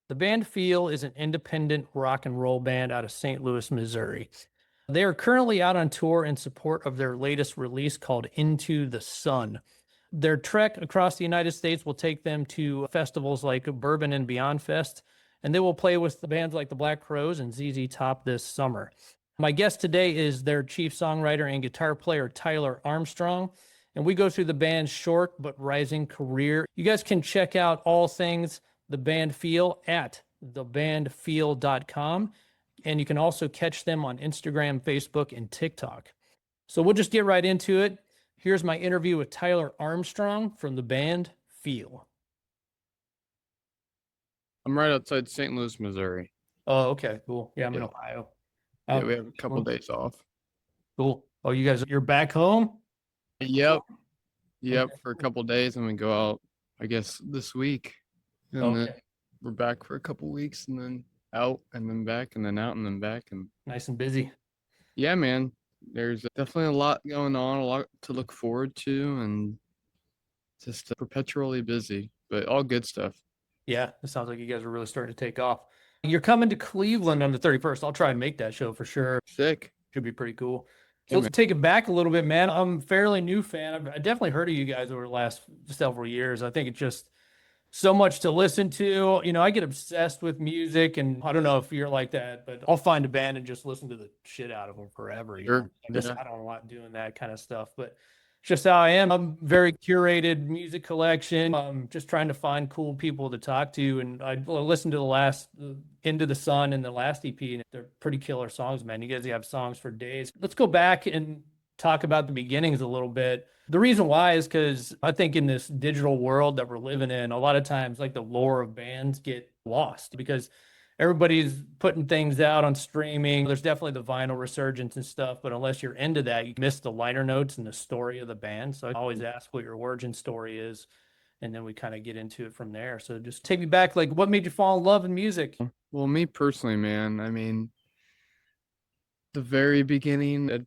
The band Feel is an independent rock and roll band out of St. Louis, Missouri. They are currently out on tour in support of their latest release called Into the Sun. Their trek across the United States will take them to festivals like Bourbon and Beyond Fest, and they will play with the bands like the Black Crowes and ZZ Top this summer. My guest today is their chief songwriter and guitar player, Tyler Armstrong, and we go through the band's short but rising career. You guys can check out all things the band Feel at thebandfeel.com, and you can also catch them on Instagram, Facebook, and TikTok. So we'll just get right into it. Here's my interview with Tyler Armstrong from the band Feel. I'm right outside St. Louis, Missouri. Oh, okay, cool. Yeah, I'm in Yeah, Ohio. yeah, Oh, we have a couple days off. cool. Oh, you're back home? Yep, yep, Okay. for a couple days, and we go out, I guess, this week, and then Okay. we're back for a couple weeks, and then out, and then back, and then out, and then back, and Nice and busy. yeah, man, there's definitely a lot going on, a lot to look forward to, and just perpetually busy, but all good stuff. Yeah, it sounds like you guys are really starting to take off. You're coming to Cleveland on the 31st. I'll try and make that show for sure. Sick. Should be pretty cool. So Yeah, let's man. take it back a little bit, man. I'm a fairly new fan. I definitely heard of you guys over the last several years. I think it's just so much to listen to. I get obsessed with music, and I don't know if you're like that, but I'll find a band and just listen to the shit out of them forever. Sure. Just Yeah. I don't like doing that kind of stuff, but it's just how I am. I'm very curated music collection. I'm just trying to find cool people to talk to, and I listened to the last Into the Sun and the last EP, and they're pretty killer songs, man. You guys have songs for days. Let's go back and talk about the beginnings a little bit. The reason why is because I think in this digital world that we're living in, a lot of times like the lore of bands get lost because everybody's putting things out on streaming. There's definitely the vinyl resurgence and stuff, but unless you're into that, you miss the liner notes and the story of the band. So I always ask what your origin story is, and then we kind of get into it from there. So just take me back, like what made you fall in love in music? Well, me personally, man, I mean, the very beginning, it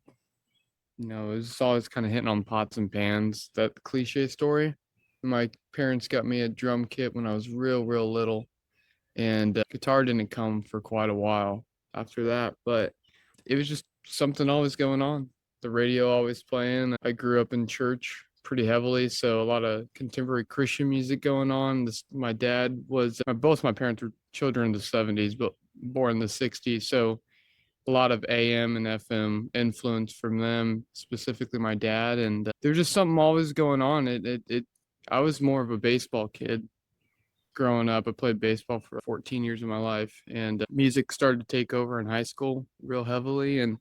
was always kind of hitting on pots and pans, that cliche story. My parents got me a drum kit when I was real little, and guitar didn't come for quite a while after that, but it was just something always going on. The radio always playing. I grew up in church pretty heavily, so a lot of contemporary Christian music going on. My dad was, both my parents were children in the 70s, but born in the 60s, so a lot of AM and FM influence from them, specifically my dad. And there's just something always going on. I was more of a baseball kid growing up. I played baseball for 14 years of my life, and music started to take over in high school real heavily. And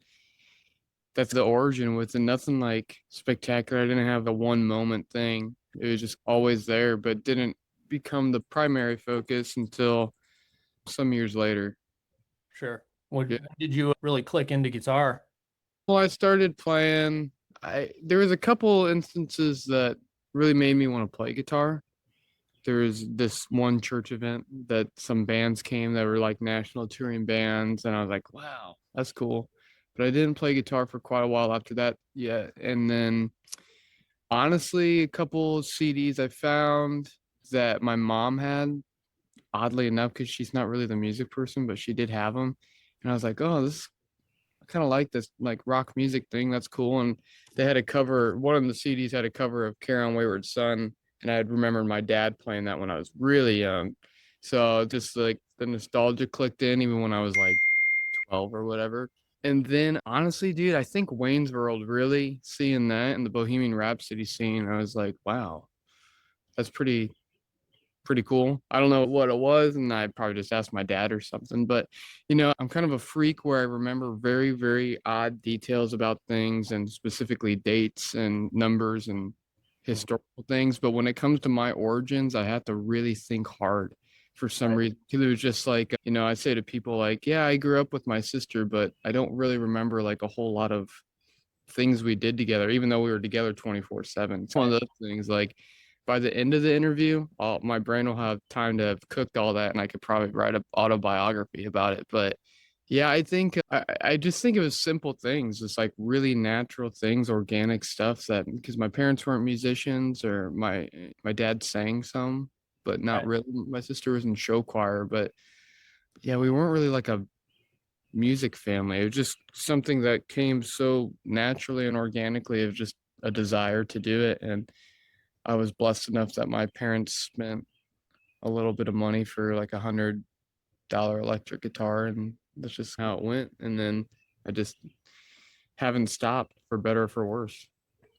that's the origin with it. Nothing like spectacular. I didn't have the one moment thing. It was just always there, but didn't become the primary focus until some years later. Sure. When Yeah. did you really click into guitar? Well, I started playing. There was a couple instances that really made me want to play guitar. There was this one church event that some bands came that were like national touring bands, and I was like, "Wow, that's cool." But I didn't play guitar for quite a while after that yet. And then, honestly, a couple CDs I found that my mom had, oddly enough, because she's not really the music person, but she did have them, and I was like, "Oh, this I kind of like this like rock music thing. That's cool." And they had a cover. One of the CDs had a cover of "Carry On Wayward Son," and I had remembered my dad playing that when I was really young. So just like the nostalgia clicked in, even when I was like 12 or whatever. And then honestly, dude, I think Wayne's World, really seeing that and the Bohemian Rhapsody scene, I was like, wow, that's pretty cool. I don't know what it was, and I probably just asked my dad or something. But I'm kind of a freak where I remember very odd details about things, and specifically dates and numbers and historical things. But when it comes to my origins, I have to really think hard for some Right. reason. It was just like, I say to people like, yeah, I grew up with my sister, but I don't really remember like a whole lot of things we did together, even though we were together 24/7. It's one of those things like by the end of the interview, my brain will have time to have cooked all that, and I could probably write an autobiography about it. But yeah, I think I just think it was simple things, just like really natural things, organic stuff that because my parents weren't musicians or my dad sang some. but not Right. really. My sister was in show choir, but yeah, we weren't really like a music family. It was just something that came so naturally and organically of just a desire to do it. And I was blessed enough that my parents spent a little bit of money for like $100 electric guitar, and that's just how it went. And then I just haven't stopped, for better or for worse.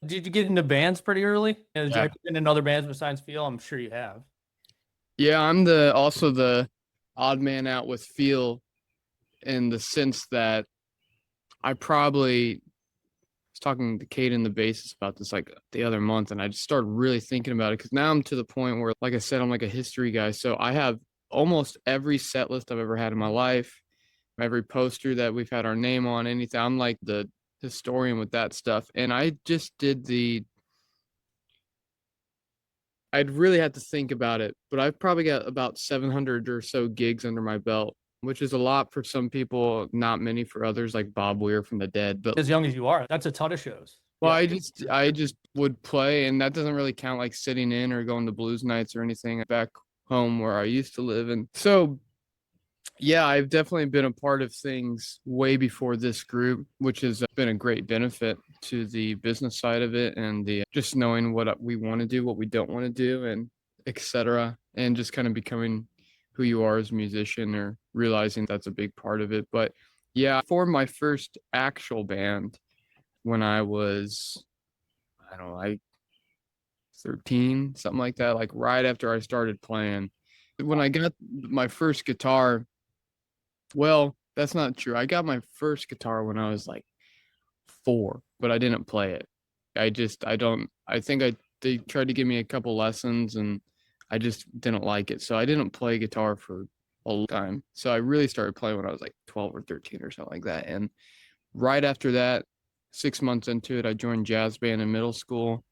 Did you get into bands pretty early? Have Yeah. you been in other bands besides Feel? I'm sure you have. Yeah, I'm the also the odd man out with feel, in the sense that I probably was talking to Kate and the bassist about this like the other month, and I just started really thinking about it because now I'm to the point where, like I said, I'm like a history guy. So I have almost every set list I've ever had in my life, every poster that we've had our name on, anything. I'm like the historian with that stuff. And I just did I'd really have to think about it, but I've probably got about 700 or so gigs under my belt, which is a lot for some people, not many for others, like Bob Weir from the Dead. But As young as you are, that's a ton of shows. well, Yeah. I just would play, and that doesn't really count like sitting in or going to blues nights or anything back home where I used to live. And so yeah, I've definitely been a part of things way before this group, which has been a great benefit to the business side of it, and the just knowing what we want to do, what we don't want to do, and etc. And just kind of becoming who you are as a musician, or realizing that's a big part of it. But yeah, I formed my first actual band when I was, I don't know, like 13, something like that, like right after I started playing. When I got my first guitar, well, that's not true. I got my first guitar when I was like 4, but I didn't play it. I don't, I think they tried to give me a couple lessons, and I just didn't like it. So I didn't play guitar for a long time. So I really started playing when I was like 12 or 13 or something like that. And right after that, 6 months into it, I joined jazz band in middle school.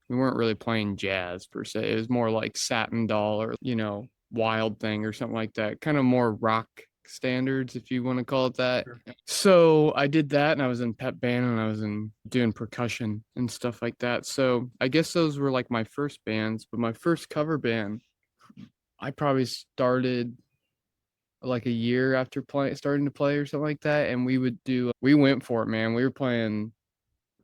We weren't really playing jazz per se. It was more like Satin Doll, or, Wild Thing or something like that. Kind of more rock standards, if you want to call it that. Sure. So I did that, and I was in pep band, and I was in doing percussion and stuff like that. So I guess those were like my first bands, but my first cover band, I probably started like a year after starting to play or something like that. And we went for it, man. We were playing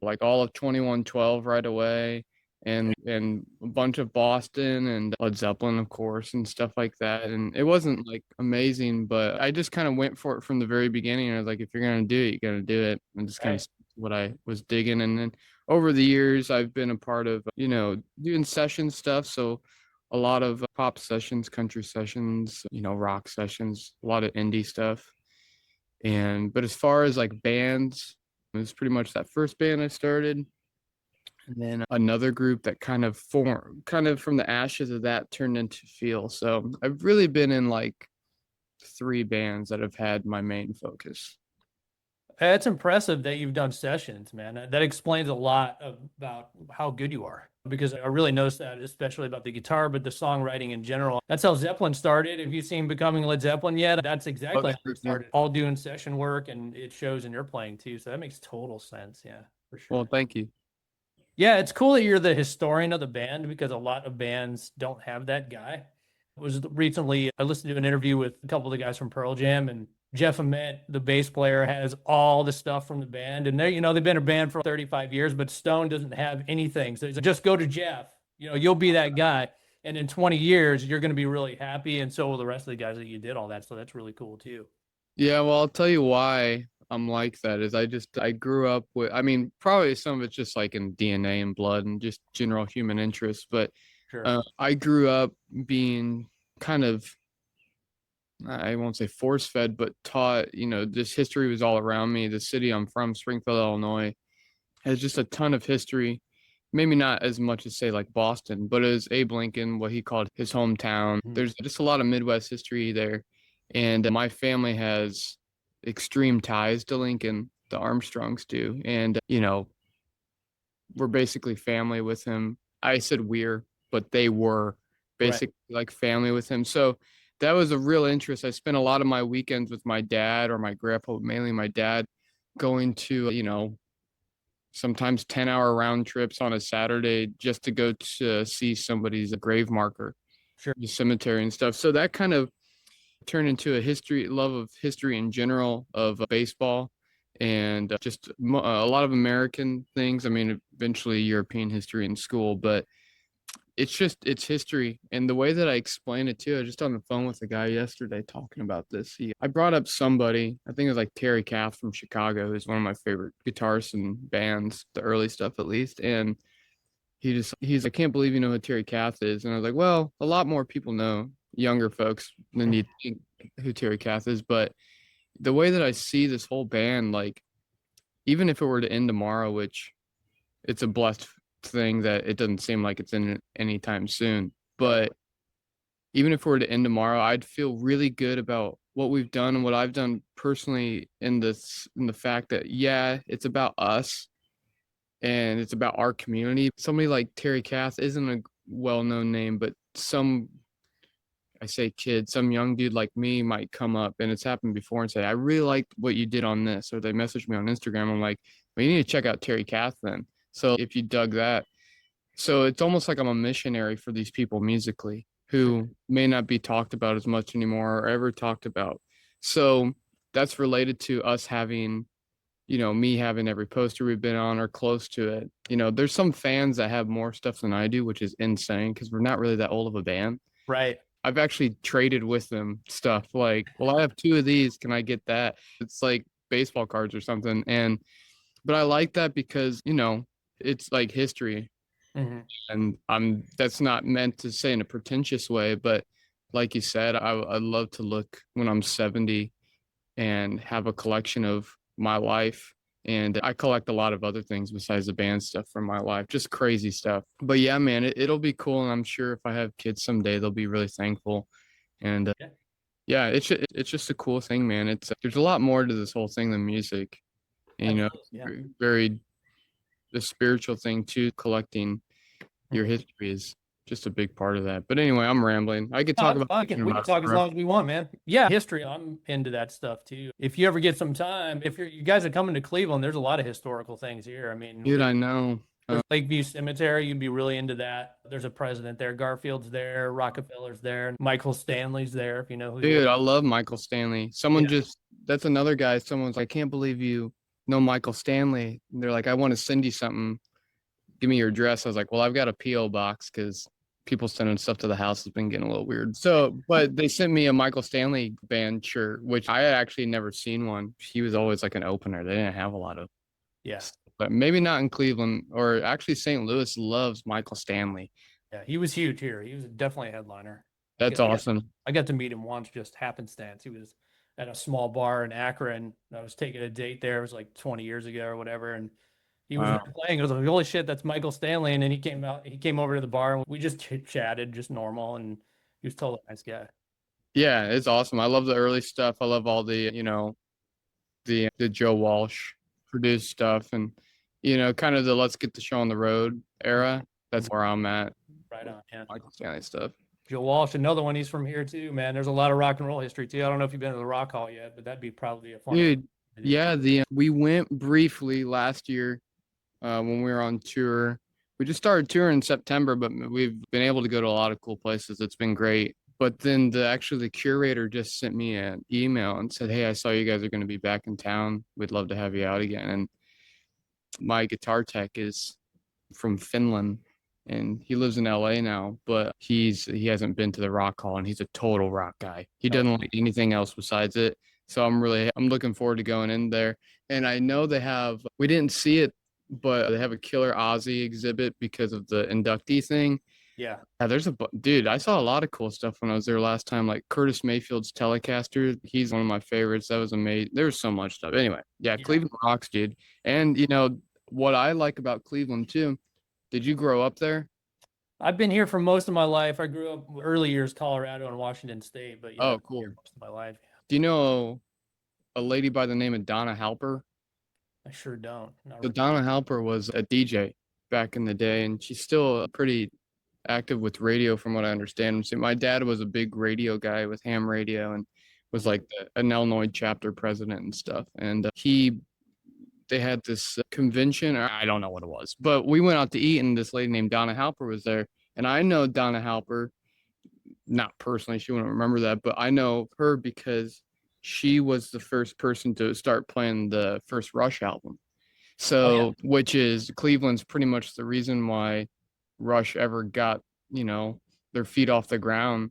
like all of 2112 right away, and a bunch of Boston and Led Zeppelin, of course, and stuff like that. And it wasn't like amazing, but I just kind of went for it from the very beginning. I was like, if you're gonna do it, you gotta do it, and just kind Right. of what I was digging. And then over the years, I've been a part of, doing session stuff. So a lot of pop sessions, country sessions, rock sessions, a lot of indie stuff. And but as far as like bands, it was pretty much that first band I started, and then another group that kind of formed, kind of from the ashes of that turned into Feel. So I've really been in like 3 bands that have had my main focus. It's impressive that you've done sessions, man. That explains a lot about how good you are. Because I really noticed that, especially about the guitar, but the songwriting in general. That's how Zeppelin started. Have you seen Becoming Led Zeppelin yet? That's Oh, exactly how sure, it yeah. started. All doing session work, and it shows in your playing too. So that makes total sense. Yeah, for Well, sure. thank you. Yeah, it's cool that you're the historian of the band because a lot of bands don't have that guy. It was recently, I listened to an interview with a couple of the guys from Pearl Jam, and Jeff Ament, the bass player, has all the stuff from the band. And they've been a band for 35 years, but Stone doesn't have anything. So he's like, just go to Jeff. You'll be that guy. And in 20 years, you're going to be really happy. And so will the rest of the guys that you did all that. So that's really cool too. Yeah, well, I'll tell you why I'm like that is I grew up with, I mean, probably some of it's just like in DNA and blood and just general human interest, but Sure. I grew up being kind of, I won't say force fed, but taught, this history was all around me. The city I'm from, Springfield, Illinois, has just a ton of history. Maybe not as much as say like Boston, but as Abe Lincoln, what he called his hometown. Mhm. There's just a lot of Midwest history there. And my family has extreme ties to Lincoln, the Armstrongs do. And, we're basically family with him. I said we're, but they were Right. basically like family with him. So that was a real interest. I spent a lot of my weekends with my dad or my grandpa, mainly my dad, going to, sometimes 10-hour round trips on a Saturday just to go to see somebody's grave marker. Sure. the cemetery and stuff. So that kind of turned into a love of history in general of baseball and just a lot of American things. I mean, eventually European history in school, but it's history. And the way that I explain it too, I was just on the phone with a guy yesterday talking about this. I brought up somebody, I think it was like Terry Kath from Chicago, who's one of my favorite guitarists and bands, the early stuff at least. And he's I can't believe you know who Terry Kath is. And I was like, well, a lot more people know, younger folks, than you think who Terry Kath is. But the way that I see this whole band, like even if it were to end tomorrow, which it's a blessed thing that it doesn't seem like it's in anytime soon. But even if it were to end tomorrow, I'd feel really good about what we've done and what I've done personally in the fact that yeah, it's about us and it's about our community. Somebody like Terry Kath isn't a well-known name, but I say kid, some young dude like me might come up, and it's happened before, and say, I really liked what you did on this. Or they message me on Instagram. I'm like, well, you need to check out Terry Kath then. So if you dug that. So it's almost like I'm a missionary for these people musically who may not be talked about as much anymore or ever talked about. So that's related to us having, me having every poster we've been on or close to it. There's some fans that have more stuff than I do, which is insane because we're not really that old of a band. Right. I've actually traded with them stuff like, well, I have two of these. Can I get that? It's like baseball cards or something. But I like that because, it's like history. Hmm. And that's not meant to say in a pretentious way, but like you said, I'd love to look when I'm 70 and have a collection of my life. And I collect a lot of other things besides the band stuff from my life, just crazy stuff. But yeah, man, it'll be cool. And I'm sure if I have kids someday, they'll be really thankful. And Yeah. yeah, it's just a cool thing, man. There's a lot more to this whole thing than music. And, Absolutely. Yeah. very the spiritual thing too, collecting your Mhm. history is just a big part of that. But anyway, I'm rambling. I could No, talk it's about fine. thinking We can about it talk as forever. long as we want, man. Yeah, history. I'm into that stuff too. If you ever get some time, if you guys are coming to Cleveland, there's a lot of historical things here. I mean, Dude, I know. there's Lakeview Cemetery. You'd be really into that. There's a president there. Garfield's there. Rockefeller's there. Michael Stanley's there. If you know who he is. Dude, I love Michael Stanley. Yeah. That's another guy. Someone's like, I can't believe you know Michael Stanley. And they're like, I want to send you something. Give me your address. I was like, well, I've got a P.O. box because people sending stuff to the house has been getting a little weird. So, but they sent me a Michael Stanley band shirt, which I had actually never seen one. He was always like an opener. They didn't have a lot of, Yeah. but maybe not in Cleveland or actually St. Louis loves Michael Stanley. Yeah. He was huge here. He was definitely a headliner. That's awesome. I got to meet him once, just happenstance. He was at a small bar in Akron. I was taking a date there. It was like 20 years ago or whatever. And he was there Wow. playing. I was like, holy shit, that's Michael Stanley. And then he came over to the bar and we just chatted, just normal. And he was totally a nice guy. Yeah, it's awesome. I love the early stuff. I love all the, the Joe Walsh produced stuff and, kind of the let's get the show on the road era. That's where I'm at. Right on. Yeah. Michael Stanley stuff. Joe Walsh, another one. He's from here too, man. There's a lot of rock and roll history too. I don't know if you've been to the Rock Hall yet, but that'd be probably a fun. Dude, to do. yeah, the we went briefly last year when we were on tour. We just started touring in September, but we've been able to go to a lot of cool places. It's been great. But then the curator just sent me an email and said, "Hey, I saw you guys are going to be back in town. We'd love to have you out again." And my guitar tech is from Finland and he lives in LA now, but he hasn't been to the Rock Hall and he's a total rock guy. He doesn't like anything else besides it. So I'm looking forward to going in there. And I know we didn't see it, but they have a Killer Ozzy exhibit because of the inductee thing. Yeah. Yeah, dude, I saw a lot of cool stuff when I was there last time, like Curtis Mayfield's Telecaster. He's one of my favorites. That was amazing. There was so much stuff. Anyway, yeah, Cleveland rocks, dude. And what I like about Cleveland too, did you grow up there? I've been here for most of my life. I grew up early years, Colorado and Washington State, but yeah, Oh, I've been cool. here most of my life. Do you know a lady by the name of Donna Halper? I sure don't. Not So really. Donna Halper was a DJ back in the day, and she's still pretty active with radio, from what I understand. So my dad was a big radio guy with ham radio, and was like an Illinois chapter president and stuff. And they had this convention, or I don't know what it was, but we went out to eat, and this lady named Donna Halper was there. And I know Donna Halper not personally, she wouldn't remember that, but I know her because she was the first person to start playing the first Rush album. Oh yeah, So, which is Cleveland's pretty much the reason why Rush ever got, their feet off the ground.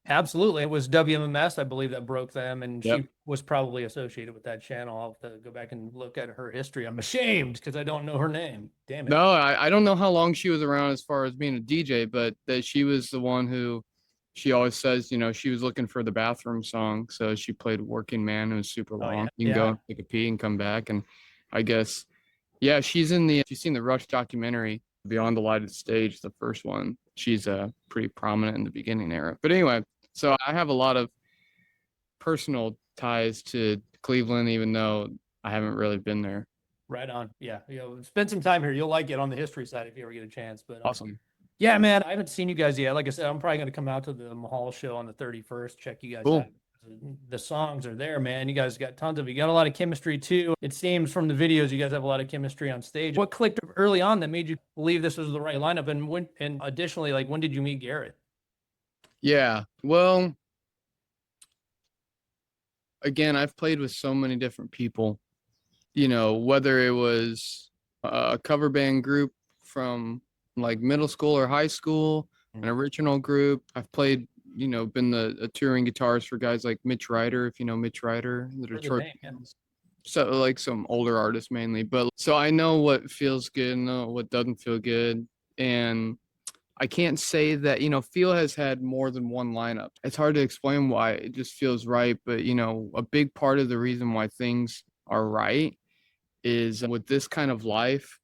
absolutely. It was WMMS, I believe, that broke them, and Yep. she was probably associated with that channel. I'll have to go back and look at her history. I'm ashamed because I don't know her name. Damn it. No, I don't know how long she was around as far as being a DJ, but that she was the one who she always says, she was looking for the bathroom song. So she played Working Man. It was super Oh yeah, long. You can yeah. go take a pee and come back. And I guess, yeah, she's seen the Rush documentary, Beyond the Lighted Stage, the first one. She's pretty prominent in the beginning era. But anyway, so I have a lot of personal ties to Cleveland, even though I haven't really been there. Right on. Yeah, spend some time here. You'll like it on the history side if you ever get a chance. But Awesome. yeah, man, I haven't seen you guys yet. Like I said, I'm probably going to come out to the Mahal show on the 31st. Check you guys out. Cool. The songs are there, man. You guys got tons of. You got a lot of chemistry too. It seems from the videos you guys have a lot of chemistry on stage. What clicked early on that made you believe this was the right lineup? And when, and additionally, like when did you meet Garrett? Yeah. Well, again, I've played with so many different people, whether it was a cover band group from like middle school or high school, an original group. I've played, been a touring guitarist for guys like Mitch Ryder, if you know Mitch Ryder, the For the Detroit name, yeah. bands. So like some older artists mainly, but so I know what feels good and know what doesn't feel good. And I can't say that, Feel has had more than one lineup. It's hard to explain why it just feels right, but a big part of the reason why things are right is with this kind of life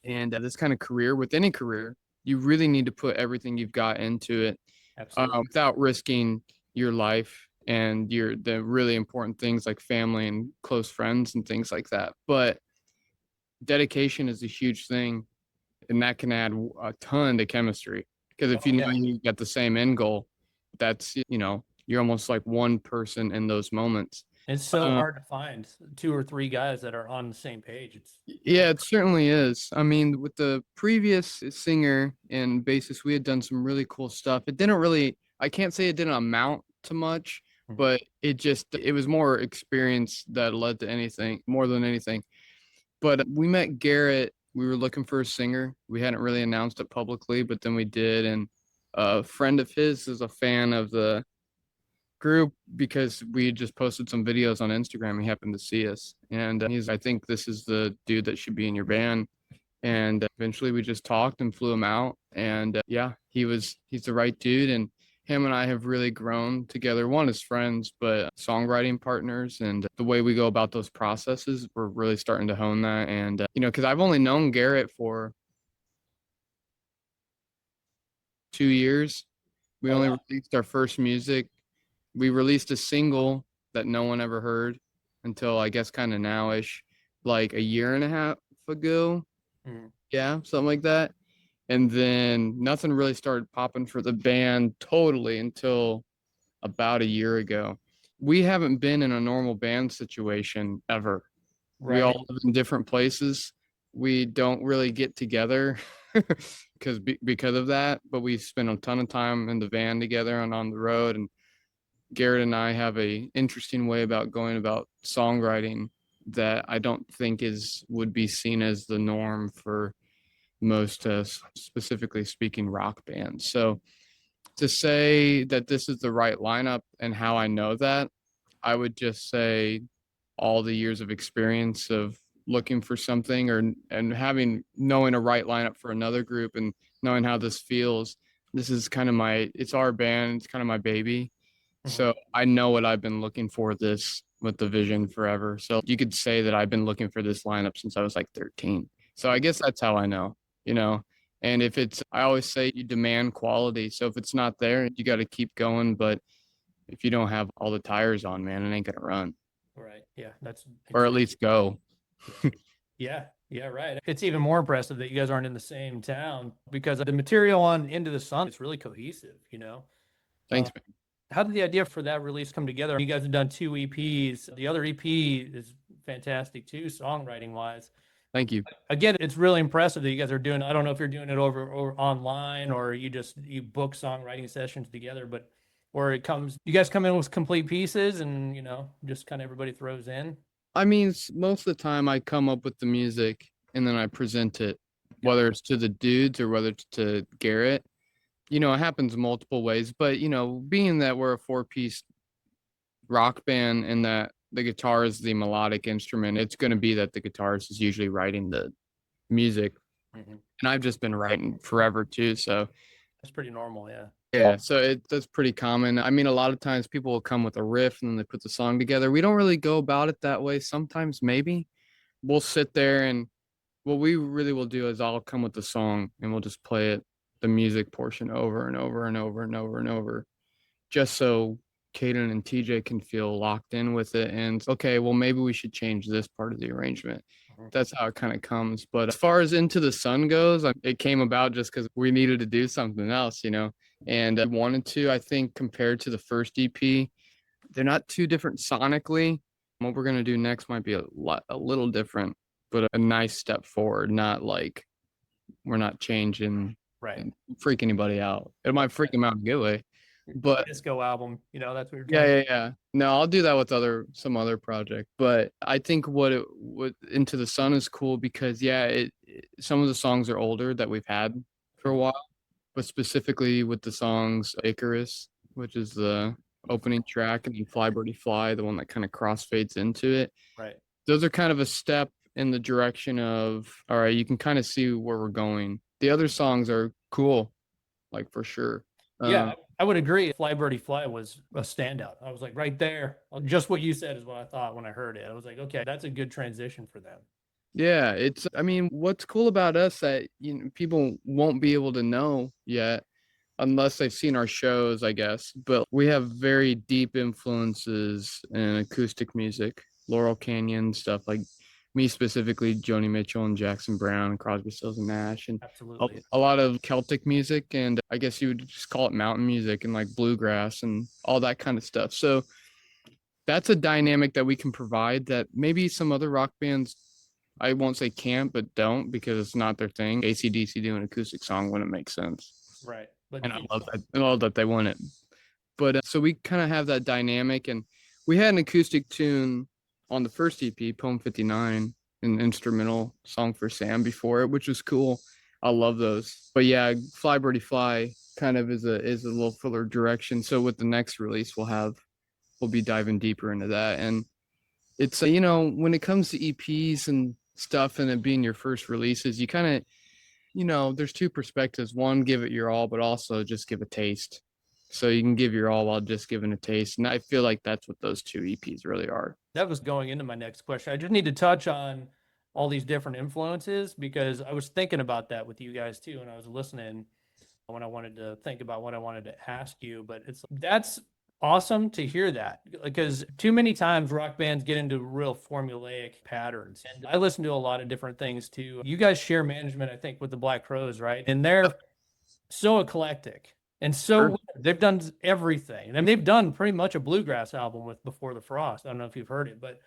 and this kind of career, with any career, you really need to put everything you've got into it Absolutely. without risking your life and the really important things like family and close friends and things like that. But dedication is a huge thing, and that can add a ton to chemistry. Because if Oh, you know yeah. you got the same end goal, that's you're almost like one person in those moments. It's so Uh, hard to find two or three guys that are on the same page. It's yeah, it certainly is. I mean, with the previous singer and bassist, we had done some really cool stuff. It didn't really, I can't say it didn't amount to much, Mhm. but it was more experience that led to anything, more than anything. But we met Garrett. We were looking for a singer. We hadn't really announced it publicly, but then we did. And a friend of his is a fan of the group because we just posted some videos on Instagram. He happened to see us, and I think this is the dude that should be in your band. And eventually we just talked and flew him out. And yeah, he's the right dude. And him and I have really grown together, one as friends, but songwriting partners. And the way we go about those processes, we're really starting to hone that. And, because I've only known Garrett for 2 years. We Oh only wow. released our first music. We released a single that no one ever heard until I guess kind of nowish, like a year and a half ago. Mhm. Yeah, something like that. And then nothing really started popping for the band totally until about a year ago. We haven't been in a normal band situation ever. We Right. all live in different places. We don't really get together because of that, but we spend a ton of time in the van together and on the road. And Garrett and I have a interesting way about going about songwriting that I don't think is would be seen as the norm for most specifically speaking rock bands. So to say that this is the right lineup and how I know that, I would just say all the years of experience of looking for something or and having knowing a right lineup for another group and knowing how this feels. This is kind of it's our band, it's kind of my baby. Mhm. So I know what I've been looking for this with the vision forever. So you could say that I've been looking for this lineup since I was like 13. So I guess that's how I know, you know. And if it's, I always say you demand quality. So if it's not there, you got to keep going. But if you don't have all the tires on, man, it ain't gonna run, Right. Yeah. That's or at exactly. least go. Yeah. Yeah. Right. It's even more impressive that you guys aren't in the same town because the material on Into the Sun is really cohesive, you know? Uh, Thanks, man. how did the idea for that release come together? You guys have done two EPs. The other EP is fantastic too, songwriting wise. Thank you. Again, it's really impressive that you guys are doing. I don't know if you're doing it over or online or you book songwriting sessions together, but where it comes, you guys come in with complete pieces and just kind of everybody throws in. I mean, most of the time I come up with the music and then I present it, whether it's to the dudes or whether it's to Garrett. It happens multiple ways, but being that we're a four-piece rock band and that the guitar is the melodic instrument, it's going to be that the guitarist is usually writing the music. Mhm. And I've just been writing forever too. So That's pretty normal, yeah. yeah, so that's pretty common. I mean, a lot of times people will come with a riff and then they put the song together. We don't really go about it that way. Sometimes maybe we'll sit there and what we really will do is I'll come with the song and we'll just play it, the music portion over and over and over and over and over, just so Caden and TJ can feel locked in with it. And okay, well, maybe we should change this part of the arrangement. Mhm. That's how it kind of comes. But as far as Into the Sun goes, it came about just because we needed to do something else, and we wanted to. I think compared to the first EP, they're not too different sonically. What we're gonna do next might be a little different, but a nice step forward. Not like we're not changing Right. and freak anybody out. It might freak them out in a good way, but Disco album, that's what you're yeah, trying. yeah. No, I'll do that with some other project. But I think what Into the Sun is cool because yeah, some of the songs are older that we've had for a while, but specifically with the songs Icarus, which is the opening track, and then Fly Birdie Fly, the one that kind of crossfades into it. Right. Those are kind of a step in the direction of all right, you can kind of see where we're going. The other songs are cool, like for sure. Yeah, I would agree. Fly Birdie Fly was a standout. I was like, right there. Just what you said is what I thought when I heard it. I was like, okay, that's a good transition for them. Yeah, I mean, what's cool about us that people won't be able to know yet unless they've seen our shows, I guess. But we have very deep influences in acoustic music, Laurel Canyon stuff like me specifically, Joni Mitchell and Jackson Brown, Crosby, Stills and Nash, and Absolutely. a lot of Celtic music, and I guess you would just call it mountain music and like bluegrass and all that kind of stuff. So that's a dynamic that we can provide that maybe some other rock bands, I won't say can't, but don't because it's not their thing. AC/DC doing an acoustic song wouldn't make sense. Right. But And I love that they won it. But so we kind of have that dynamic. And we had an acoustic tune on the first EP, Poem 59, an instrumental song for Sam before it, which was cool. I love those. But yeah, Fly Birdie Fly kind of is a little fuller direction. So with the next release, we'll be diving deeper into that. And it's when it comes to EPs and stuff and it being your first releases, you kind of there's two perspectives. One, give it your all, but also just give a taste. So you can give your all while just giving a taste. And I feel like that's what those two EPs really are. that was going into my next question. I just need to touch on all these different influences because I was thinking about that with you guys too, and I was listening when I wanted to think about what I wanted to ask you. But that's awesome to hear that because too many times rock bands get into real formulaic patterns. And I listen to a lot of different things too. You guys share management, I think, with the Black Crowes, right? And they're so eclectic and so Sure. they've done everything. And they've done pretty much a bluegrass album with Before the Frost. I don't know if you've heard it, but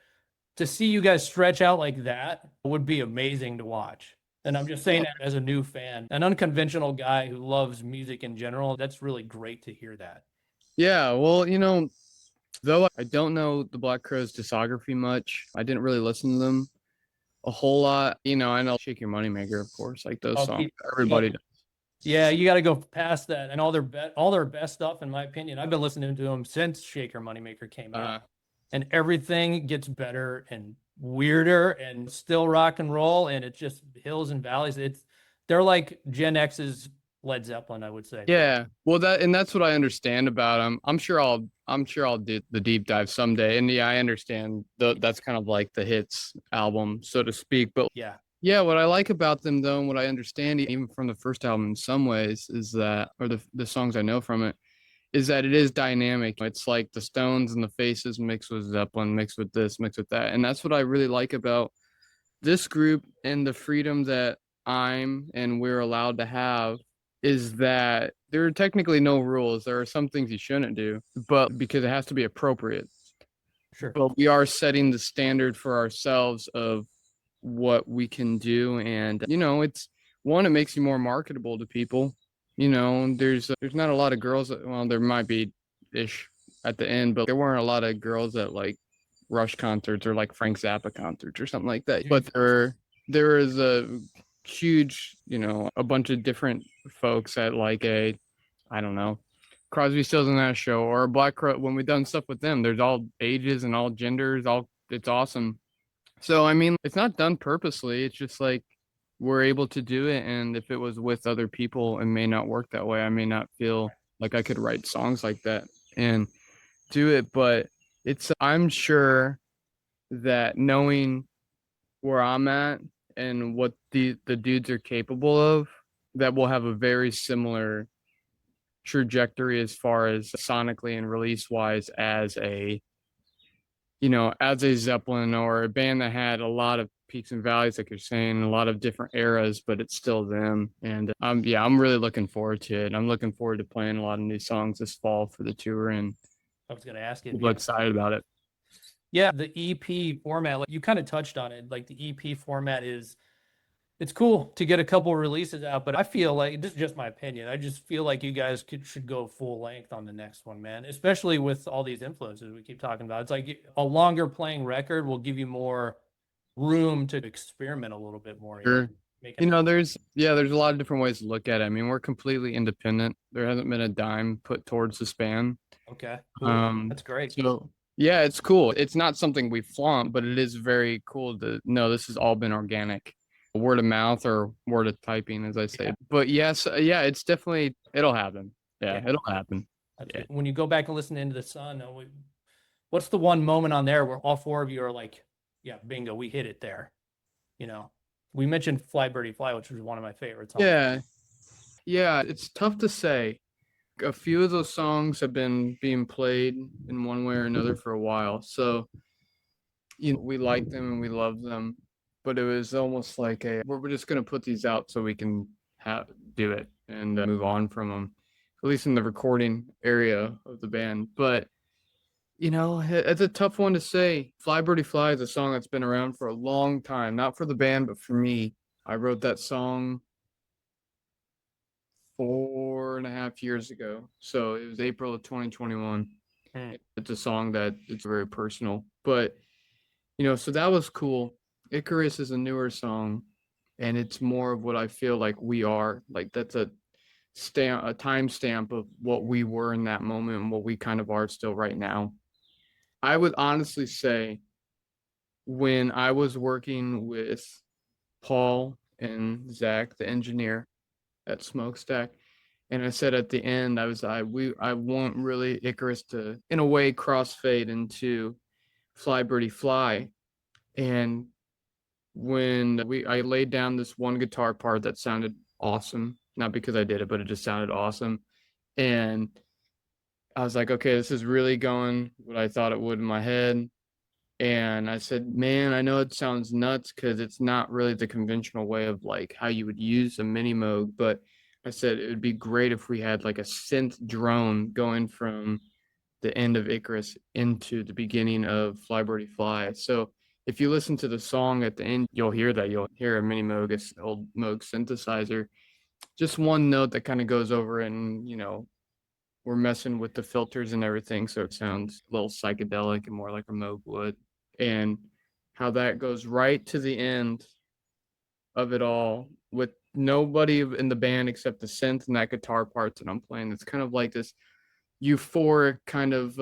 to see you guys stretch out like that would be amazing to watch. And I'm just saying that as a new fan, an unconventional guy who loves music in general, that's really great to hear that. Yeah. Well, though I don't know the Black Crowes discography much, I didn't really listen to them a whole lot. I know Shake Your Moneymaker, of course, like those I'll songs. keep, Everybody does. yeah, you got to go past that and all their best stuff, in my opinion. I've been listening to them since Shaker Moneymaker came out, and everything gets better and weirder and still rock and roll, and it's just hills and valleys. They're like Gen X's Led Zeppelin, I would say. Yeah. Well, that's what I understand about them. I'm sure I'll do the deep dive someday. And yeah, I understand that's kind of like the hits album, so to speak. But Yeah, yeah, what I like about them though, and what I understand even from the first album in some ways is that, or the songs I know from it, is that it is dynamic. It's like the Stones and the Faces mixed with Zeppelin, mixed with this, mixed with that. And that's what I really like about this group and the freedom that I'm and we're allowed to have is that there are technically no rules. There are some things you shouldn't do, but because it has to be appropriate. sure. But we are setting the standard for ourselves of what we can do. And, it's one, it makes you more marketable to people. There's not a lot of girls that, well, there might be ish at the end, but there weren't a lot of girls at like Rush concerts or like Frank Zappa concerts or something like that. But there is a huge, a bunch of different folks at like I don't know, Crosby, Stills and Nash show or a Black Crow. When we've done stuff with them, there's all ages and all genders, it's awesome. So I mean, it's not done purposely. It's just like we're able to do it, and if it was with other people, it may not work that way. I may not feel like I could write songs like that and do it, but I'm sure that knowing where I'm at and what the dudes are capable of, that will have a very similar trajectory as far as sonically and release wise as a Zeppelin or a band that had a lot of peaks and valleys, like you're saying, a lot of different eras, but it's still them. And I'm really looking forward to it. I'm looking forward to playing a lot of new songs this fall for the tour, and I was going to ask it. I'm excited about it. Yeah, the EP format, like you kind of touched on it. Like the EP format it's cool to get a couple releases out, but I feel like this is just my opinion. I just feel like you guys should go full length on the next one, man. Especially with all these influences we keep talking about. It's like a longer playing record will give you more room to experiment a little bit more. Sure. There's a lot of different ways to look at it. I mean, we're completely independent. There hasn't been a dime put towards the span. Okay, cool. That's great. So yeah, it's cool. It's not something we flaunt, but it is very cool to know this has all been organic, word of mouth or word of typing, as I say. Yeah. But yes, yeah, it'll happen. Yeah, it'll happen. Yeah. When you go back and listen to Into the Sun, what's the one moment on there where all four of you are like, yeah, bingo, we hit it there. We mentioned Fly Birdie Fly, which was one of my favorites. Yeah, it's tough to say. A few of those songs have been being played in one way or another for a while. So, we like them and we love them, but it was almost like we're just going to put these out so we can do it and move on from them, at least in the recording area of the band. But, it's a tough one to say. Fly Birdie Fly is a song that's been around for a long time, not for the band, but for me. I wrote that song 4.5 years ago. So it was April of 2021. It's a song that it's very personal, but so that was cool. Icarus is a newer song, and it's more of what I feel like we are. Like that's a timestamp of what we were in that moment and what we kind of are still right now. I would honestly say when I was working with Paul and Zach, the engineer at Smokestack, and I said at the end, I want really Icarus to, in a way, crossfade into Fly Birdie Fly. And when I laid down this one guitar part that sounded awesome, not because I did it, but it just sounded awesome. And I was like, okay, this is really going what I thought it would in my head. And I said, man, I know it sounds nuts because it's not really the conventional way of like how you would use a mini Moog, but I said it would be great if we had like a synth drone going from the end of Icarus into the beginning of Fly Birdie Fly. So if you listen to the song at the end, you'll hear that. You'll hear a mini Moog, an old Moog synthesizer, just one note that kind of goes over it, and we're messing with the filters and everything, so it sounds a little psychedelic and more like a Moog would. And how that goes right to the end of it all with nobody in the band except the synth and that guitar part that I'm playing. It's kind of like this euphoric kind of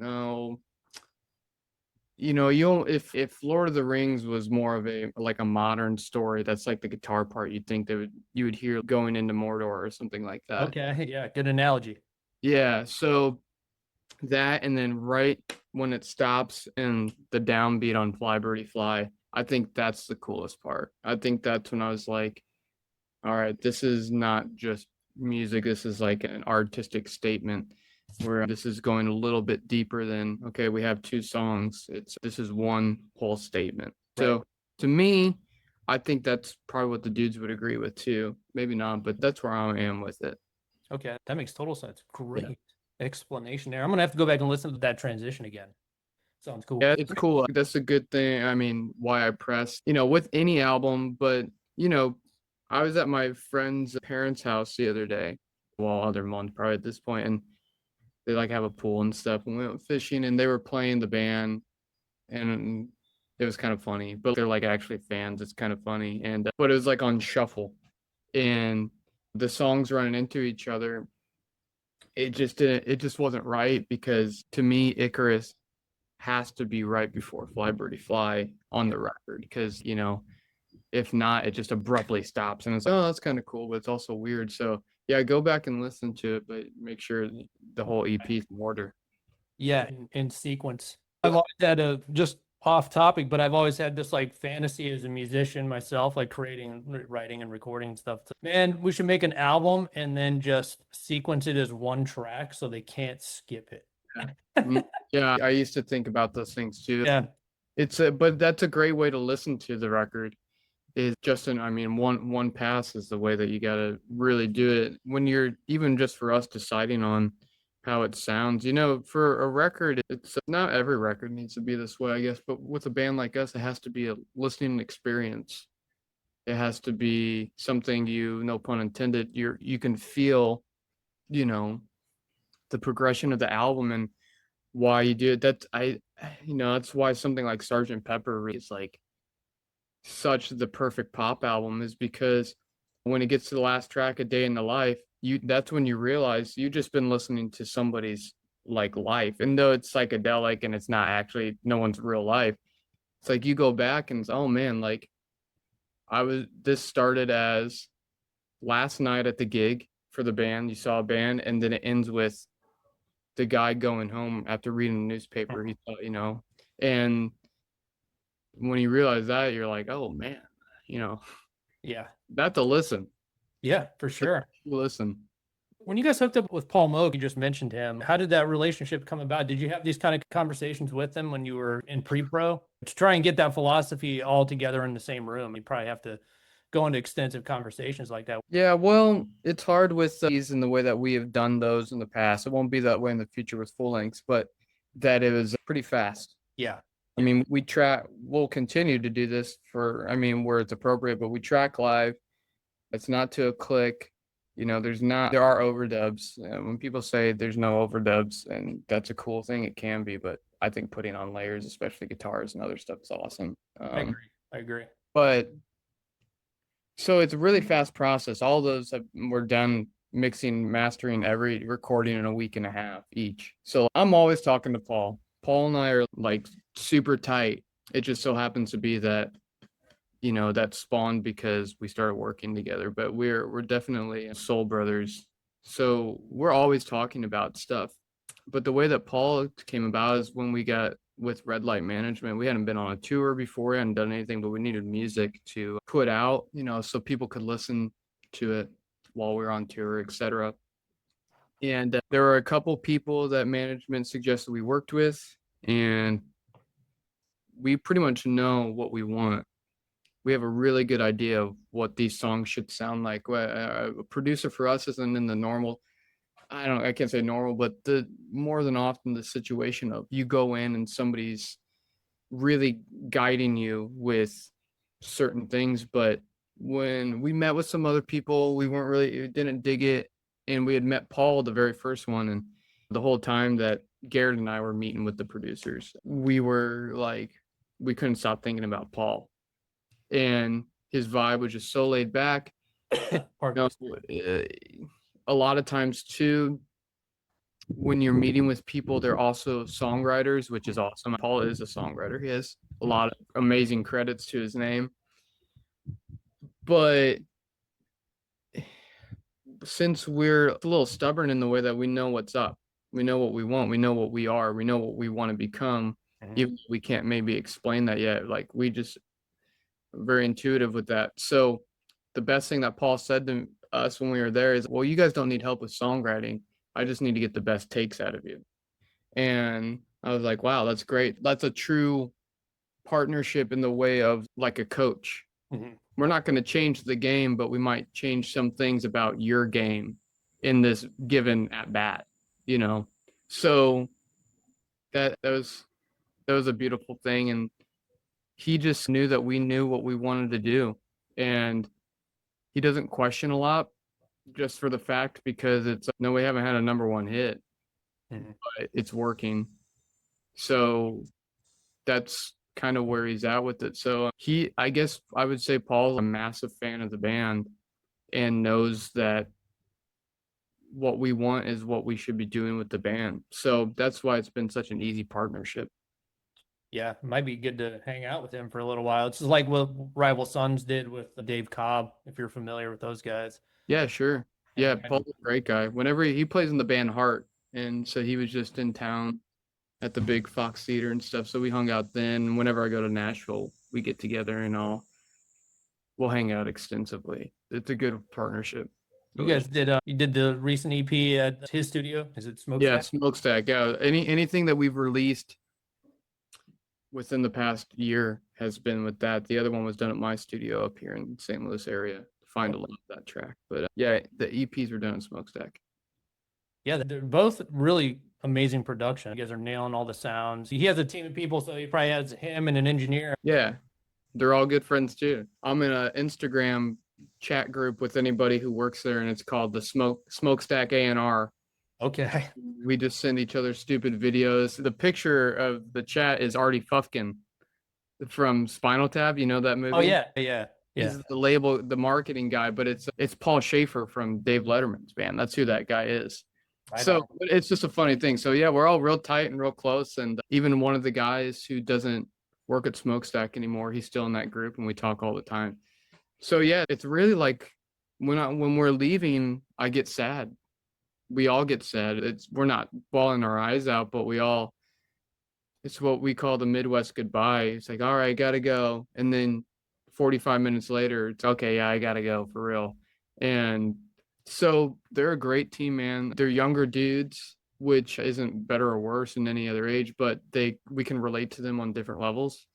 if Lord of the Rings was more of a modern story, that's like the guitar part you'd think you would hear going into Mordor or something like that. Okay, yeah, good analogy. Yeah, so that, and then right when it stops and the downbeat on Fly Birdie Fly, I think that's the coolest part. I think that's when I was like, all right, this is not just music, this is like an artistic statement where this is going a little bit deeper than, okay, we have two songs. This is one whole statement. Right. So to me, I think that's probably what the dudes would agree with too. Maybe not, but that's where I am with it. Okay, that makes total sense. Great explanation there. I'm gonna have to go back and listen to that transition again. Sounds cool. Yeah, it's cool. That's a good thing. I mean, why I press, with any album, but you know, I was at my friend's parents' house the other day, well, other month probably at this point, and they like have a pool and stuff. And we went fishing, and they were playing the band, and it was kind of funny. But they're like actually fans. It's kind of funny, and but it was like on shuffle, and the songs running into each other. It just didn't. It just wasn't right because to me, Icarus has to be right before Fly Birdie Fly on the record because if not, it just abruptly stops and it's like, oh, that's kind of cool, but it's also weird. So yeah, go back and listen to it, but make sure the whole EP is in order. Yeah, in sequence. I've always had a just off topic, but I've always had this like fantasy as a musician myself, like creating, writing, and recording stuff. Man, we should make an album and then just sequence it as one track so they can't skip it. Yeah, I used to think about those things too. Yeah. But that's a great way to listen to the record. Is just I mean, one pass is the way that you gotta really do it when you're even just for us deciding on how it sounds. For a record, it's not every record needs to be this way, I guess, but with a band like us, it has to be a listening experience. It has to be something no pun intended, you can feel, you know, the progression of the album and why you do it. That's why something like Sergeant Pepper is like such the perfect pop album is because when it gets to the last track, A Day in the Life, that's when you realize you just been listening to somebody's like life. And though it's psychedelic and it's not actually no one's real life, it's like you go back and it's, oh man, like this started as last night at the gig for the band. You saw a band, and then it ends with the guy going home after reading the newspaper. He thought, and when you realize that, you're like, oh man, you know, Yeah. that's a listen. Yeah, for sure. Listen. When you guys hooked up with Paul Moog, you just mentioned him. How did that relationship come about? Did you have these kind of conversations with him when you were in pre-pro? To try and get that philosophy all together in the same room, you probably have to go into extensive conversations like that. Yeah, well, it's hard with these in the way that we have done those in the past. It won't be that way in the future with full lengths, but that it was pretty fast. Yeah. I mean, we'll continue to do this where it's appropriate, but we track live. It's not to a click. There are overdubs. When people say there's no overdubs, and that's a cool thing, it can be, but I think putting on layers, especially guitars and other stuff, is awesome. I agree. I agree. But so it's a really fast process. All those were done mixing, mastering every recording in a week and a half each. So I'm always talking to Paul. Paul and I are like super tight. It just so happens to be that that spawned because we started working together, but we're definitely soul brothers. So we're always talking about stuff. But the way that Paul came about is when we got with Red Light Management. We hadn't been on a tour before, we hadn't done anything, but we needed music to put out, so people could listen to it while we were on tour, etc. And there were a couple people that management suggested we worked with, and we pretty much know what we want. We have a really good idea of what these songs should sound like. A producer for us isn't in the normal, I can't say normal, but the more than often the situation of you go in and somebody's really guiding you with certain things. But when we met with some other people, we didn't dig it. And we had met Paul, the very first one. And the whole time that Garrett and I were meeting with the producers, we were like, we couldn't stop thinking about Paul. And his vibe was just so laid back. A lot of times too, when you're meeting with people, they're also songwriters, which is awesome. Paul is a songwriter. He has a lot of amazing credits to his name. But since we're a little stubborn in the way that we know what's up, we know what we want, we know what we are, we know what we want to become, even if we can't maybe explain that yet. Like we just very intuitive with that. So the best thing that Paul said to us when we were there is, well, you guys don't need help with songwriting. I just need to get the best takes out of you. And I was like, wow, that's great. That's a true partnership in the way of like a coach. Mm-hmm. We're not going to change the game, but we might change some things about your game in this given at bat, So that was That was a beautiful thing. And he just knew that we knew what we wanted to do. And he doesn't question a lot just for the fact because it's no, we haven't had a number one hit, Mhm. but it's working. So that's kind of where he's at with it. So I guess I would say Paul's a massive fan of the band and knows that what we want is what we should be doing with the band. So that's why it's been such an easy partnership. Yeah, it might be good to hang out with him for a little while. It's just like what Rival Sons did with Dave Cobb, if you're familiar with those guys. Yeah, sure. Hang Yeah, out. Paul's a great guy. Whenever he plays in the band Heart, and so he was just in town at the big Fox Theater and stuff. So we hung out then. Whenever I go to Nashville, we get together and we'll hang out extensively. It's a good partnership. You guys did you did the recent EP at his studio? Is it Yeah, Smokestack? Smokestack. Yeah, anything that we've released within the past year has been with that. The other one was done at my studio up here in St. Louis area. Find a lot of that track, but yeah, the EPs were done in Smokestack. Yeah, they're both really amazing production. You guys are nailing all the sounds. He has a team of people, so he probably has him and an engineer. Yeah, they're all good friends too. I'm in an Instagram chat group with anybody who works there, and it's called the Smokestack A&R. Okay. We just send each other stupid videos. The picture of the chat is Artie Fufkin from Spinal Tap. You know that Oh movie? yeah, yeah, yeah. He's the label, the marketing guy, but it's Paul Schaefer from Dave Letterman's band. That's who that guy is. Right So on. it's just a funny thing. So yeah, we're all real tight and real close. And even one of the guys who doesn't work at Smokestack anymore, he's still in that group, and we talk all the time. So yeah, it's really like when we're leaving, I get sad. We all get sad. It's we're not bawling our eyes out, but it's what we call the Midwest goodbye. It's like, all right, gotta go. And then 45 minutes later, it's okay, yeah, I gotta go for real. And so they're a great team, man. They're younger dudes, which isn't better or worse than any other age, but we can relate to them on different levels.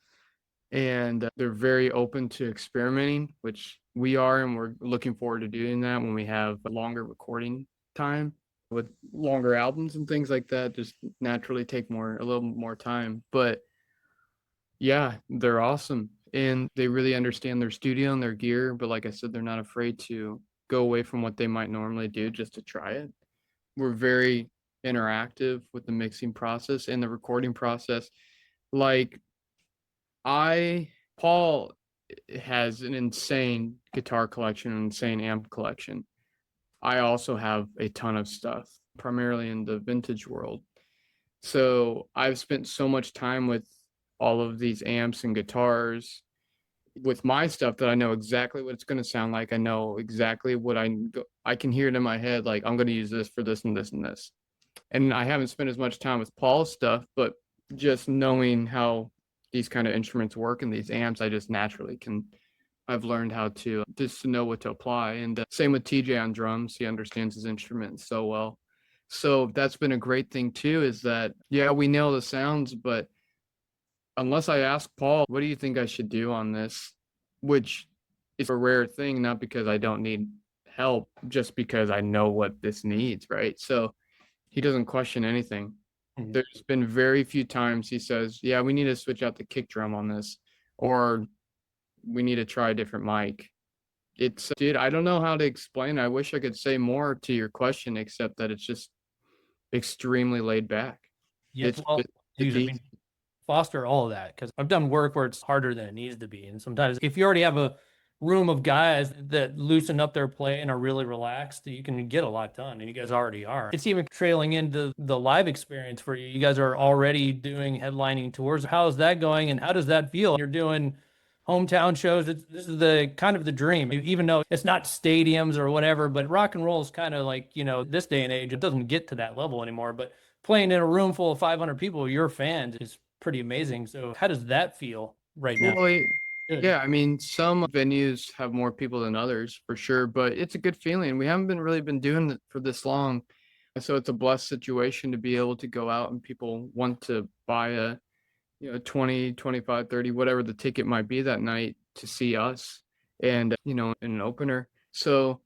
And they're very open to experimenting, which we are, and we're looking forward to doing that when we have a longer recording time with longer albums and things like that. Just naturally take a little more time. But yeah, they're awesome, and they really understand their studio and their gear. But like I said, they're not afraid to go away from what they might normally do just to try it. We're very interactive with the mixing process and the recording process. Like I Paul has an insane guitar collection, an insane amp collection. I also have a ton of stuff, primarily in the vintage world. So I've spent so much time with all of these amps and guitars with my stuff that I know exactly what it's going to sound like. I know exactly what I can hear it in my head. Like I'm going to use this for this and this and this. And I haven't spent as much time with Paul's stuff, but just knowing how these kind of instruments work and these amps, I just naturally can. I've learned how to just to know what to apply. And same with TJ on drums. He understands his instrument so well. So that's been a great thing too, is that, yeah, we nail the sounds, but unless I ask Paul, what do you think I should do on this? Which is a rare thing, not because I don't need help, just because I know what this needs, right? So he doesn't question anything. Mhm. There's been very few times he says, yeah, we need to switch out the kick drum on this, or we need to try a different mic. It's, dude, I don't know how to explain. I wish I could say more to your question, except that it's just extremely laid back. Yeah, It's, well, it's dude, I easy. mean, foster all of that because I've done work where it's harder than it needs to be. And sometimes if you already have a room of guys that loosen up their play and are really relaxed, you can get a lot done. And you guys already are. It's even trailing into the live experience for you. You guys are already doing headlining tours. How is that going? And how does that feel? You're doing hometown shows. This is the kind of the dream, even though it's not stadiums or whatever, but rock and roll is kind of like, this day and age, it doesn't get to that level anymore. But playing in a room full of 500 people, your fans, is pretty amazing. So how does that feel right now? Well, Good. yeah, I mean, some venues have more people than others for sure, but it's a good feeling. We haven't been really been doing it for this long. So it's a blessed situation to be able to go out and people want to buy a, 20, 25, 30, whatever the ticket might be that night to see us and, in an opener. So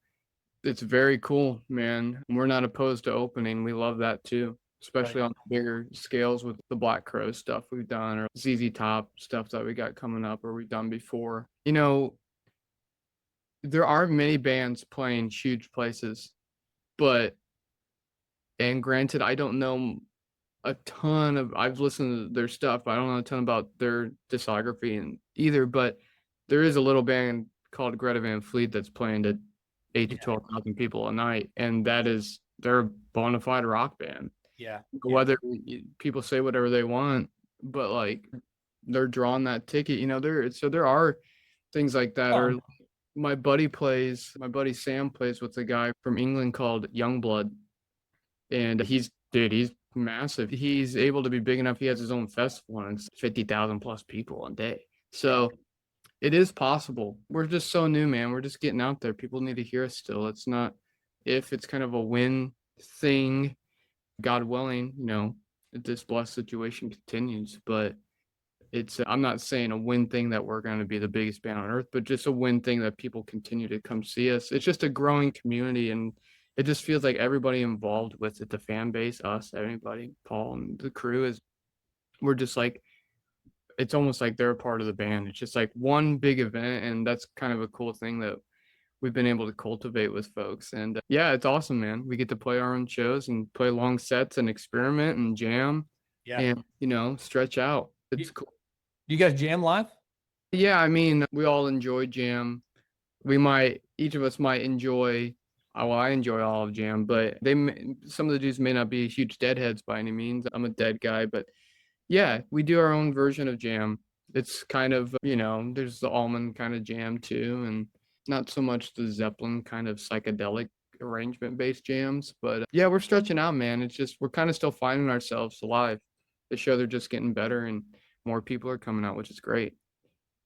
it's very cool, man. We're not opposed to opening. We love that too. especially Right. on bigger scales with the Black Crow stuff we've done or ZZ Top stuff that we got coming up or we've done before. You know, there are many bands playing huge places, but and granted, I don't know a ton of I've listened to their stuff, but I don't know a ton about their discography and either, but there is a little band called Greta Van Fleet that's playing to 8 to Yeah. 12,000 people a night, and they're a bona fide rock band. Yeah. Yeah. Whether people say whatever they want, but like they're drawing that ticket, there are things like that. Or Oh, my buddy Sam plays with a guy from England called Youngblood, and he's massive. He's able to be big enough. He has his own festival, and it's 50,000 plus people a day. yeah. So it is possible. We're just so new, man. We're just getting out there. People need to hear us still. It's not if it's kind of a win thing, God willing, this blessed situation continues. But I'm not saying a win thing that we're going to be the biggest band on earth, but just a win thing that people continue to come see us. It's just a growing community, and it just feels like everybody involved with it, the fan base, us, everybody, Paul and the crew is we're just like it's almost like they're a part of the band. It's just like one big event, and that's kind of a cool thing that we've been able to cultivate with folks. And yeah, it's awesome, man. We get to play our own shows and play long sets and experiment and jam Yeah. and stretch out. You, It's cool. you guys jam live? Yeah, I mean, we all enjoy jam. Each of us might enjoy, well, I enjoy all of jam, but some of the dudes may not be huge deadheads by any means. I'm a dead guy, but yeah, we do our own version of jam. It's kind of, there's the almond kind of jam too, and not so much the Zeppelin kind of psychedelic arrangement based jams, but yeah, we're stretching out, man. It's just, we're kind of still finding ourselves alive. The show, they're just getting better and more people are coming out, which is great.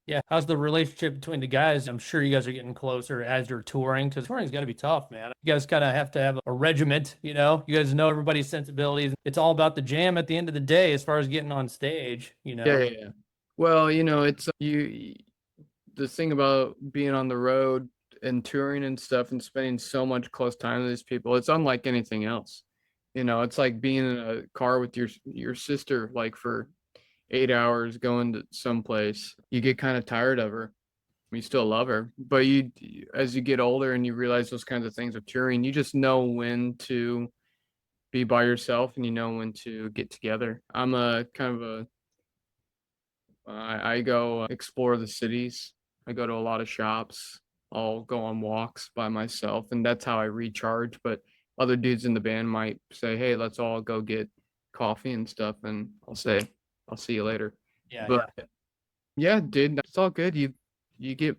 Yeah. How's the relationship between the guys? I'm sure you guys are getting closer as you're touring because touring's got to be tough, man. You guys kind of have to have a regiment, you guys know everybody's sensibilities. It's all about the jam at the end of the day as far as getting on stage. Yeah, yeah, yeah. Well, it's the thing about being on the road and touring and stuff and spending so much close time with these people, it's unlike anything else. It's like being in a car with your sister like for 8 hours going to someplace. You get kind of tired of her. You still love her, but as you get older and you realize those kinds of things of touring, you just know when to be by yourself and you know when to get together. I'm a kind of a I go explore the cities. I go to a lot of shops. I'll go on walks by myself, and that's how I recharge. But other dudes in the band might say, "Hey, let's all go get coffee and stuff," and I'll say, "I'll see you later." Yeah. But Yeah. yeah, dude, it's all good. You get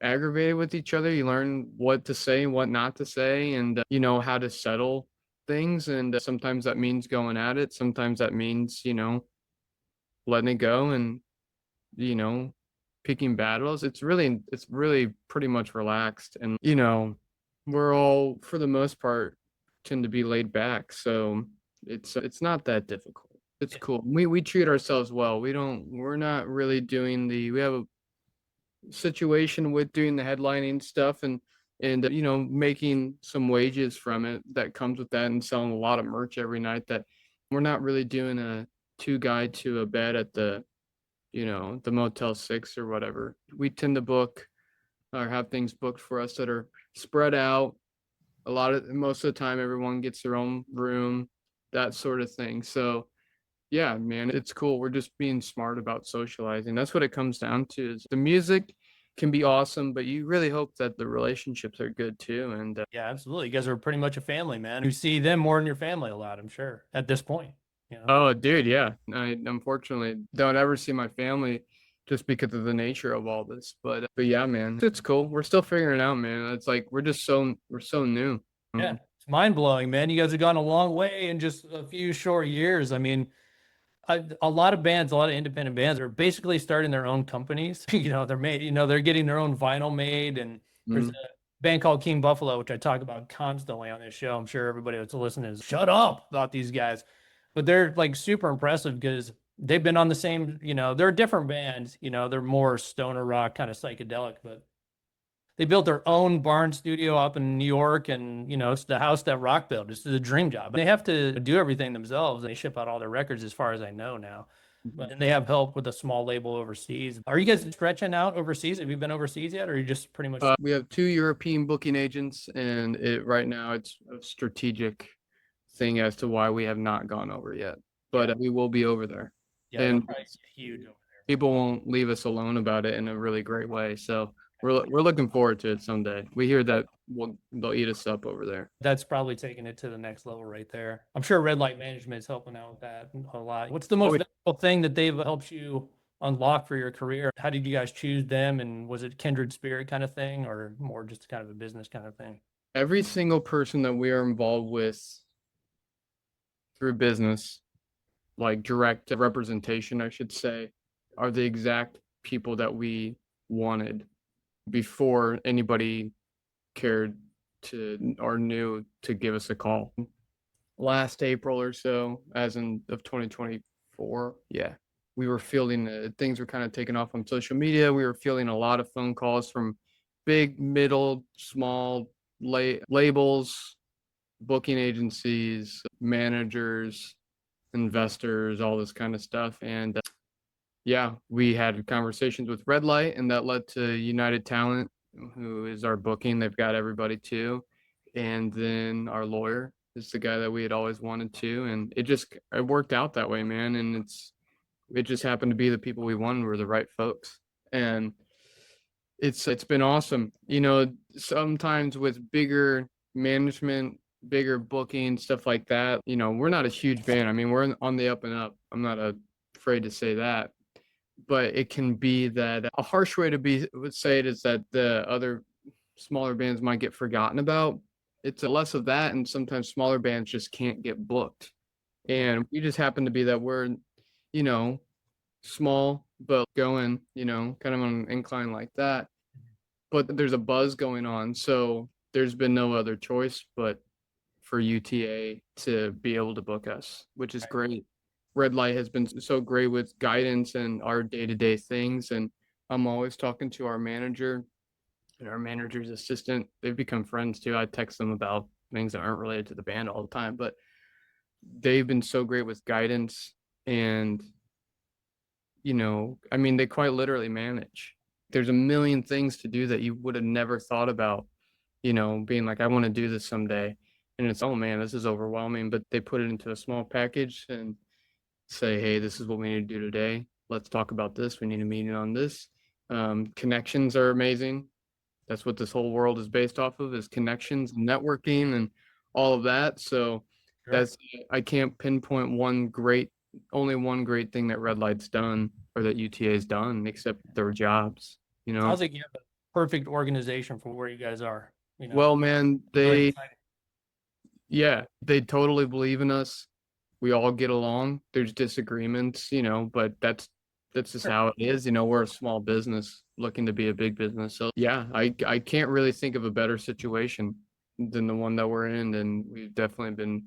aggravated with each other. You learn what to say and what not to say, and you know how to settle things. And sometimes that means going at it. Sometimes that means letting it go and you know, picking battles. It's really pretty much relaxed. And, we're all, for the most part, tend to be laid back. So it's not that difficult. It's cool. We treat ourselves well. We're not really we have a situation with doing the headlining stuff and making some wages from it that comes with that and selling a lot of merch every night that we're not really doing a two guy to a bed at the Motel 6 or whatever. We tend to book or have things booked for us that are spread out. Most of the time, everyone gets their own room, that sort of thing. So, yeah, man, it's cool. We're just being smart about socializing. That's what it comes down to is the music can be awesome, but you really hope that the relationships are good too. And Yeah, absolutely. You guys are pretty much a family, man. You see them more than your family a lot, I'm sure, at this point. oh, dude, yeah. I unfortunately don't ever see my family just because of the nature of all this. But yeah, man, it's cool. We're still figuring it out, man. It's like we're so new. Yeah, it's mind blowing, man. You guys have gone a long way in just a few short years. I mean, a lot of bands, a lot of independent bands are basically starting their own companies. They're getting their own vinyl made. And there's Mhm. a band called King Buffalo, which I talk about constantly on this show. I'm sure everybody that's listening is shut up about these guys, but they're like super impressive because they've been on the same, they're different bands, they're more stoner rock, kind of psychedelic, but they built their own barn studio up in New York, and it's the house that Rock built. It's the dream job. They have to do everything themselves. They ship out all their records, as far as I know now. And they have help with a small label overseas. Are you guys stretching out overseas? Have you been overseas yet, or are you just pretty much? We have 2 European booking agents, and right now it's a strategic thing as to why we have not gone over yet. But we will be over there, Yeah, they'll and probably be huge over there. people won't leave us alone about it in a really great way. So we're looking forward to it someday. We hear that they'll eat us up over there. That's probably taking it to the next level right there. I'm sure Red Light Management is helping out with that a lot. What's the most difficult thing that they've helped you unlock for your career? How did you guys choose them? And was it kindred spirit kind of thing, or more just kind of a business kind of thing? Every single person that we are involved with through business, like direct representation, I should say, are the exact people that we wanted before anybody cared to or knew to give us a call. Last April or so, as in of 2024, yeah, we were fielding things were kind of taking off on social media. We were fielding a lot of phone calls from big, middle, small labels, booking agencies, managers, investors, all this kind of stuff. And yeah, we had conversations with Red Light, and that led to United Talent, who is our booking. They've got everybody too. And then our lawyer is the guy that we had always wanted to. And it worked out that way, man. And it just happened to be the people we wanted were the right folks. And it's been awesome. Sometimes with bigger management, bigger booking, stuff like that, we're not a huge band. I mean, we're on the up and up. I'm not afraid to say that. But it can be that a harsh way to say it is that the other smaller bands might get forgotten about. It's less of that, and sometimes smaller bands just can't get booked. And we just happen to be that we're, small, but going, kind of on an incline like that. But there's a buzz going on. So there's been no other choice but for UTA to be able to book us, which is great. Red Light has been so great with guidance and our day-to-day things. And I'm always talking to our manager and our manager's assistant. They've become friends too. I text them about things that aren't related to the band all the time, but they've been so great with guidance. And I mean, they quite literally manage. There's a million things to do that you would have never thought about, being like, I want to do this someday. And it's, oh man, this is overwhelming. But they put it into a small package and say, hey, this is what we need to do today. Let's talk about this. We need a meeting on this. Connections are amazing. That's what this whole world is based off of, is connections and networking and all of that. So I can't pinpoint only one great thing that Red Light's done or that UTA's done, except their jobs. Sounds like you have a perfect organization for where you guys are. Well, man, Really they totally believe in us. We all get along. There's disagreements, but that's just how it is. We're a small business looking to be a big business. So yeah, I can't really think of a better situation than the one that we're in, and we've definitely been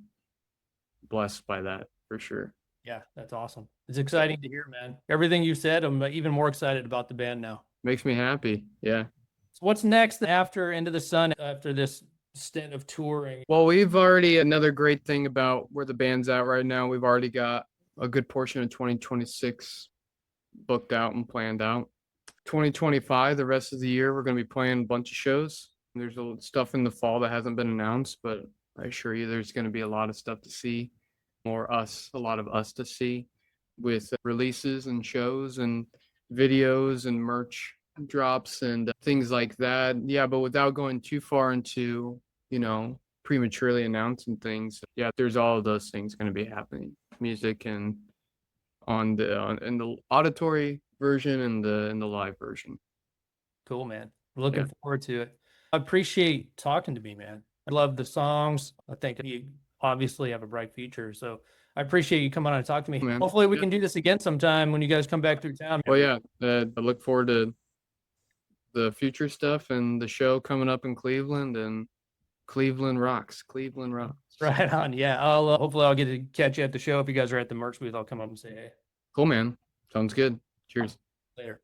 blessed by that for sure. Yeah, that's awesome. It's exciting to hear, man. Everything you said, I'm even more excited about the band now. Makes me happy. Yeah. So what's next after Into the Sun, after this stint of touring? Well, another great thing about where the band's at right now, we've already got a good portion of 2026 booked out and planned out. 2025, the rest of the year, we're going to be playing a bunch of shows. There's stuff in the fall that hasn't been announced, but I assure you there's going to be a lot of stuff to see. A lot of us to see, with releases and shows and videos and merch drops and things like that. Yeah, but without going too far into, prematurely announcing things. Yeah, there's all of those things going to be happening. Music and in the auditory version and the live version. Cool, man. Looking forward to it. I appreciate talking to me, man. I love the songs. I think you obviously have a bright future. So I appreciate you coming on and talk to me. Man. Hopefully we can do this again sometime when you guys come back through town. Well, yeah, I look forward to the future stuff and the show coming up in Cleveland, and Cleveland rocks. Cleveland rocks. Right on. Yeah. Hopefully I'll get to catch you at the show. If you guys are at the merch booth, I'll come up and say hey. Cool, man. Sounds good. Cheers. Later.